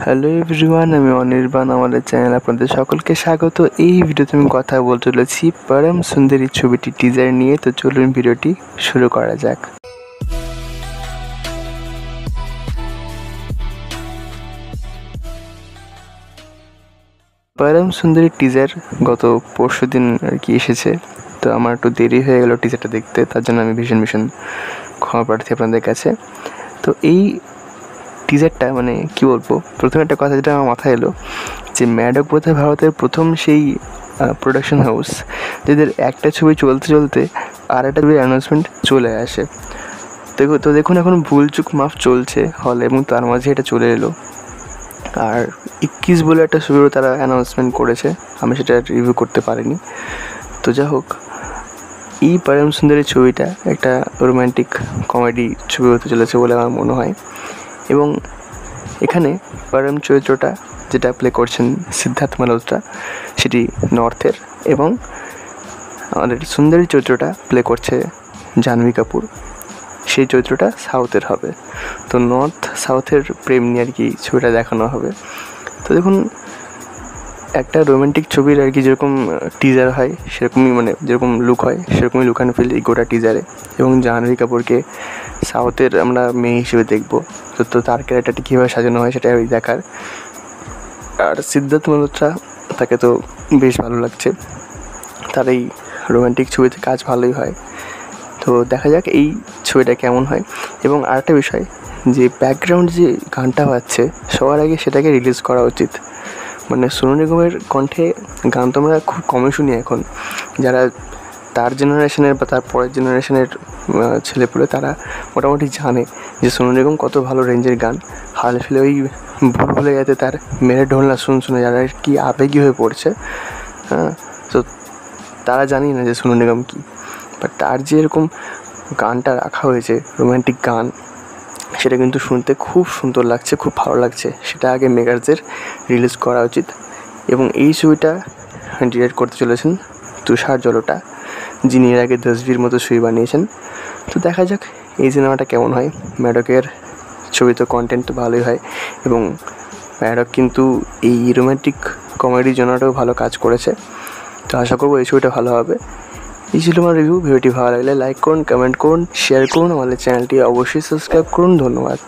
Hello everyone, আমি অনির্বাণ। আমাদের channel আপনাদের সকলকে স্বাগত। এই ভিডিওতে আমি কথা বলতে চলেছি পরম সুন্দরী ছবিটি টিজার নিয়ে। তো চলুন ভিডিওটি শুরু করা যাক। পরম সুন্দরী টিজার গত পরশু দিন আর কি এসেছে। তো আমার একটু দেরি হয়ে গেল টিজারটা দেখতে, তার জন্য আমি ভীষণ ক্ষমা প্রার্থী আপনাদের কাছে। তো এই টিজারটা মানে কি বলবো, প্রথমে একটা কথা যেটা আমার মাথায় এলো যে ম্যাডক বোধহয় ভারতের প্রথম সেই প্রোডাকশন হাউস যাদের একটা ছবি চলতে আর একটা ছবির অ্যানাউন্সমেন্ট চলে আসে। দেখুন এখন ভুলচুক মাফ চলছে হলে, এবং তার মাঝে এটা চলে এলো। আর 21 বলে একটা ছবিরও তারা অ্যানাউন্সমেন্ট করেছে, আমি সেটা রিভিউ করতে পারিনি। তো যা হোক, এই পরম সুন্দরী ছবিটা একটা রোম্যান্টিক কমেডি ছবি হতে চলেছে বলে আমার মনে হয়। এবং এখানে পরম চরিত্রটা যেটা প্লে করছেন সিদ্ধার্থ মালহোত্রা, সেটি নর্থের, এবং আমাদের সুন্দরী চরিত্রটা প্লে করছে জাহ্নবী কাপুর, সেই চরিত্রটা সাউথের হবে। তো নর্থ সাউথের প্রেম নিয়ে আর কি ছবিটা দেখানো হবে। তো দেখুন, একটা রোম্যান্টিক ছবির আর কি যেরকম টিজার হয় সেরকমই, মানে যেরকম লুক হয় সেরকমই লুক অ্যান্ড ফিল এই গোটা টিজারে। এবং জাহ্নবী কাপুরকে সাউথের আমরা মেয়ে হিসেবে দেখবো। তো তার ক্যারেক্টারটি কীভাবে সাজানো হয় সেটাই দেখার। আর সিদ্ধার্থ মালহোত্রা, তাকে তো বেশ ভালো লাগছে, তার এই রোম্যান্টিক ছবিতে কাজ ভালোই হয়। তো দেখা যাক এই ছবিটা কেমন হয়। এবং আরেকটা বিষয়, যে ব্যাকগ্রাউন্ড যে গানটা পাচ্ছে সবার আগে সেটাকে রিলিজ করা উচিত। মানে সোনু নিগমের কণ্ঠে গান তো আমরা খুব কমই শুনি এখন। যারা তার জেনারেশনের বা তার পরের জেনারেশনের ছেলেপুলে, তারা মোটামুটি জানে যে সোনু নিগম কত ভালো রেঞ্জের গান। হাল ফেলে ওই ভুল ভুলে যাতে তার মেরে ঢোলনা শুনে যারা কি আবেগী হয়ে পড়ছে, হ্যাঁ। তো তারা জানি না যে সোনু নিগম কী, বাট তার যে এরকম গানটা রাখা হয়েছে রোম্যান্টিক গান, সেটা কিন্তু শুনতে খুব সুন্দর লাগছে, খুব ভালো লাগছে। সেটা আগে মেকারদের রিলিজ করা উচিত। এবং এই ছবিটা ডিরেক্ট করতে চলেছেন তুষার জলটা, যিনি এর আগে 10 মতো ছবি বানিয়েছেন। তো দেখা যাক এই সিনেমাটা কেমন হয়। ম্যাডকের ছবি তো কন্টেন্ট তো ভালোই হয়, এবং ম্যাডক কিন্তু এই রোম্যান্টিক কমেডি জনরাটাও ভালো কাজ করেছে। তো আশা করবো এই ছবিটা ভালো হবে। এই ছিল আমার রিভিউ। ভিডিওটি ভালো লাগলে লাইক করুন, কমেন্ট করুন, শেয়ার করুন, আমাদের চ্যানেলটি অবশ্যই সাবস্ক্রাইব করুন। ধন্যবাদ।